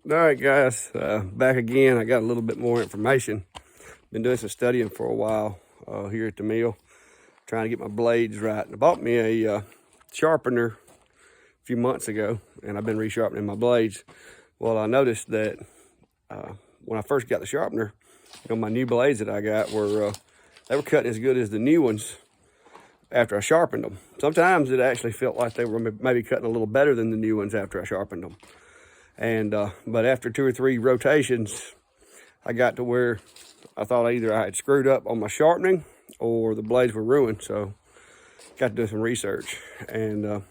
All right, guys, back again. I got a little bit more information. Been doing some studying for a while here at the mill, trying to get my blades right. I bought me a sharpener a few months ago, and I've been resharpening my blades. Well, I noticed that when I first got the sharpener, my new blades that I got were they were cutting as good as the new ones after I sharpened them. Sometimes it actually felt like they were maybe cutting a little better than the new ones after I sharpened them. And but after 2 or 3 rotations, I got to where I thought either I had screwed up on my sharpening or the blades were ruined. So got to do some research and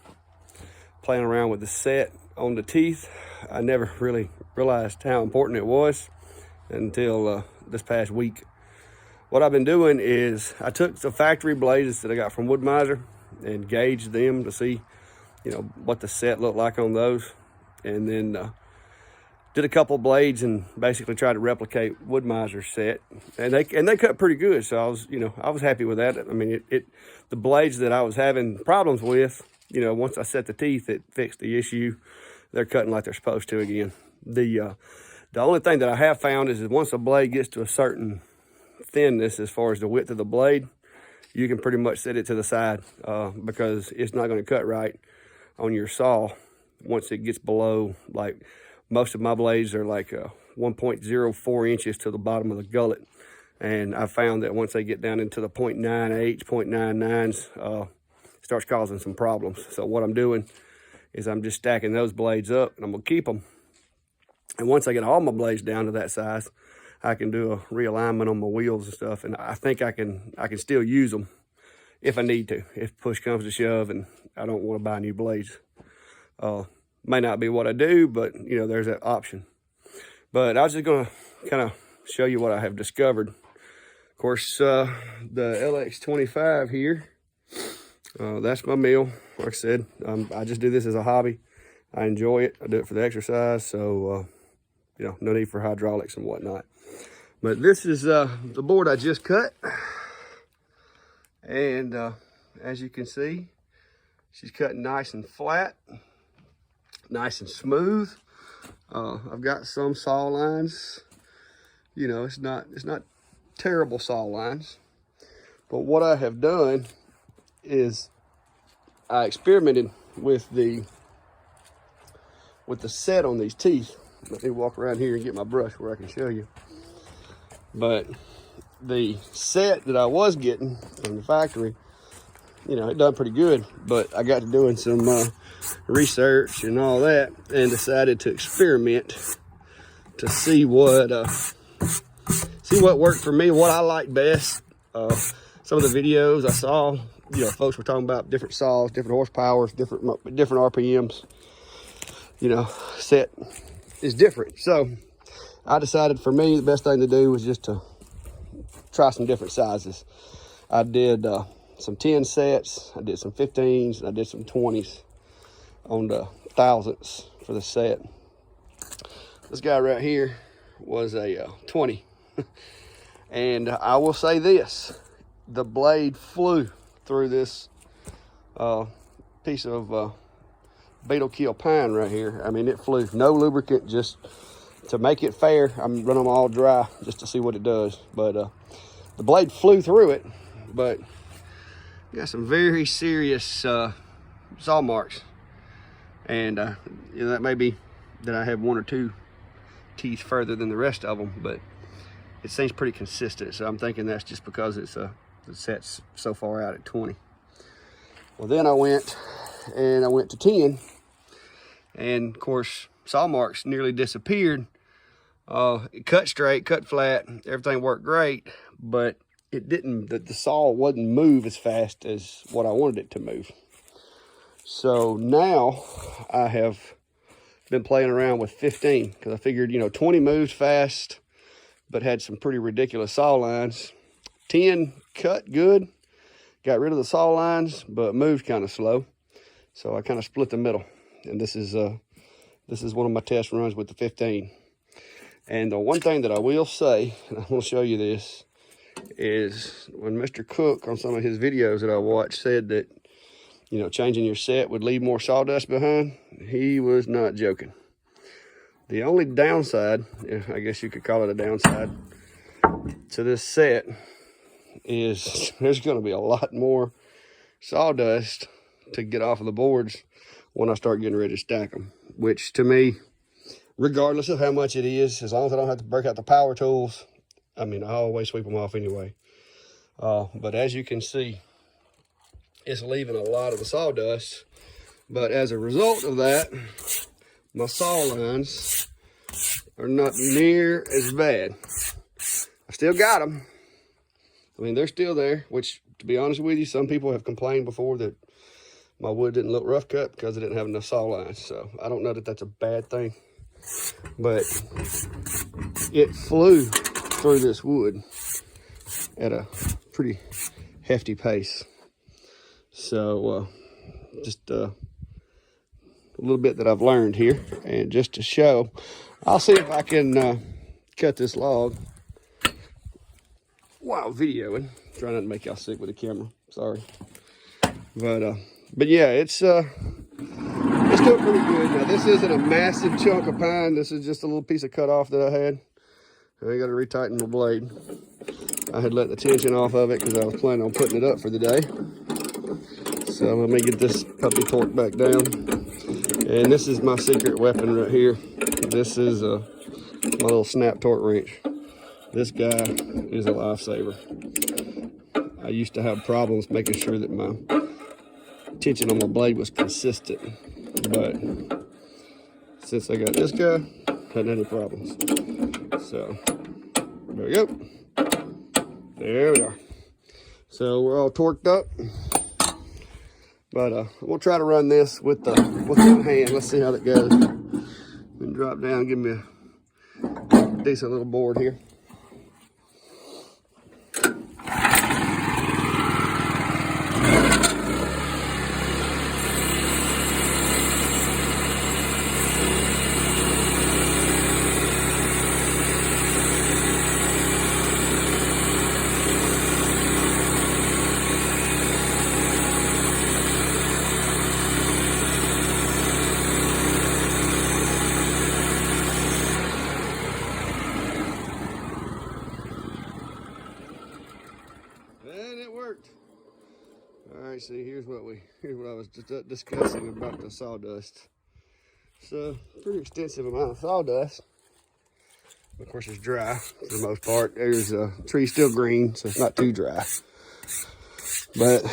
playing around with the set on the teeth. I never really realized how important it was until this past week. What I've been doing is I took the factory blades that I got from Woodmizer and gauged them to see, what the set looked like on those, and then did a couple of blades and basically tried to replicate Woodmizer's set, and they cut pretty good. So I was happy with that. I mean, the blades that I was having problems with, once I set the teeth, it fixed the issue. They're cutting like they're supposed to again. The only thing that I have found is that once a blade gets to a certain thinness as far as the width of the blade, you can pretty much set it to the side because it's not going to cut right on your saw once it gets below, like, most of my blades are like 1.04 inches to the bottom of the gullet. And I found that once they get down into the 0.98, 0.99s, it starts causing some problems. So what I'm doing is I'm just stacking those blades up, and I'm gonna keep them. And once I get all my blades down to that size, I can do a realignment on my wheels and stuff. And I think I can still use them if I need to, if push comes to shove and I don't want to buy new blades. May not be what I do, but there's that option. But I was just gonna kind of show you what I have discovered. Of course, the LX25 here, that's my mill. Like I said, I just do this as a hobby. I enjoy it. I do it for the exercise, so no need for hydraulics and whatnot. But this is the board I just cut, and as you can see, she's cutting nice and flat, nice and smooth. I've got some saw lines. It's not terrible saw lines. But what I have done is I experimented with the set on these teeth. Let me walk around here and get my brush where I can show you. But the set that I was getting from the factory, it done pretty good, but I got to doing some research and all that and decided to experiment to see what worked for me, what I like best. Some of the videos I saw, folks were talking about different saws, different horsepowers, different RPMs. Set is different. So I decided for me the best thing to do was just to try some different sizes. I did some 10 sets, I did some 15s, and I did some 20s on the thousandths for the set. This guy right here was a 20. And I will say this, the blade flew through this piece of beetle kill pine right here. I mean, it flew. No lubricant, just to make it fair, I'm running them all dry just to see what it does. But the blade flew through it, but got some very serious saw marks. And that may be that I have 1 or 2 teeth further than the rest of them, but it seems pretty consistent. So I'm thinking that's just because it's the set's so far out at 20. Well, then I went to 10, and of course saw marks nearly disappeared. It cut straight, cut flat, everything worked great, but it didn't, the saw wouldn't move as fast as what I wanted it to move. So now I have been playing around with 15, because I figured 20 moves fast but had some pretty ridiculous saw lines. 10 cut good, got rid of the saw lines, but moved kind of slow. So I kind of split the middle, and this is one of my test runs with the 15. And the one thing that I will say, and I'm going to show you this, is when Mr. Cook on some of his videos that I watched said that, changing your set would leave more sawdust behind, he was not joking. The only downside, I guess you could call it a downside, to this set is there's going to be a lot more sawdust to get off of the boards when I start getting ready to stack them. Which to me, regardless of how much it is, as long as I don't have to break out the power tools, I mean, I always sweep them off anyway. But as you can see, it's leaving a lot of the sawdust. But as a result of that, my saw lines are not near as bad. I still got them. I mean, they're still there, which, to be honest with you, some people have complained before that my wood didn't look rough cut because it didn't have enough saw lines. So I don't know that that's a bad thing, but it flew through this wood at a pretty hefty pace. So just a little bit that I've learned here, and just to show, I'll see if I can cut this log while videoing. Try not to make y'all sick with the camera, sorry. But yeah, it's still pretty good. Now this isn't a massive chunk of pine, this is just a little piece of cut off that I had. I got to retighten my blade. I had let the tension off of it because I was planning on putting it up for the day. So let me get this puppy torqued back down. And this is my secret weapon right here. This is my little snap torque wrench. This guy is a lifesaver. I used to have problems making sure that my tension on my blade was consistent. But since I got this guy, hadn't had any problems. So there we go. There we are. So we're all torqued up. But we'll try to run this with one hand. Let's see how that goes. And drop down, give me a decent little board here. And it worked. All right, see, here's what I was just discussing about the sawdust. So, pretty extensive amount of sawdust. Of course, it's dry for the most part. There's a tree still green, so it's not too dry. But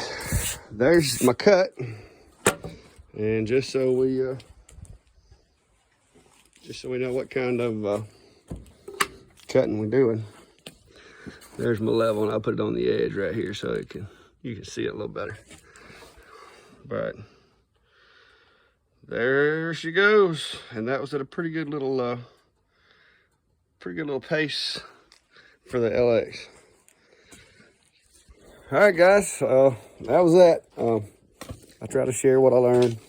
there's my cut. And just so we know what kind of cutting we're doing. There's my level, and I'll put it on the edge right here so you can see it a little better. But there she goes, and that was at a pretty good little pace for the LX. All right, guys, that was that. I try to share what I learned.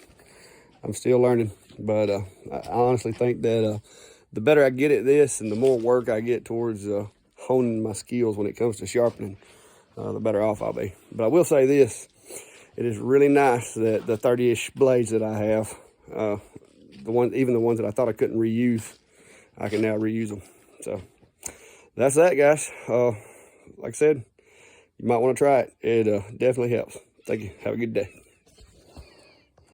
I'm still learning, but I honestly think that the better I get at this, and the more work I get towards honing my skills when it comes to sharpening, the better off I'll be. But I will say this, it is really nice that the 30-ish blades that I have, even the ones that I thought I couldn't reuse, I can now reuse them. So that's that, guys. Like I said, you might want to try it. It definitely helps. Thank you. Have a good day.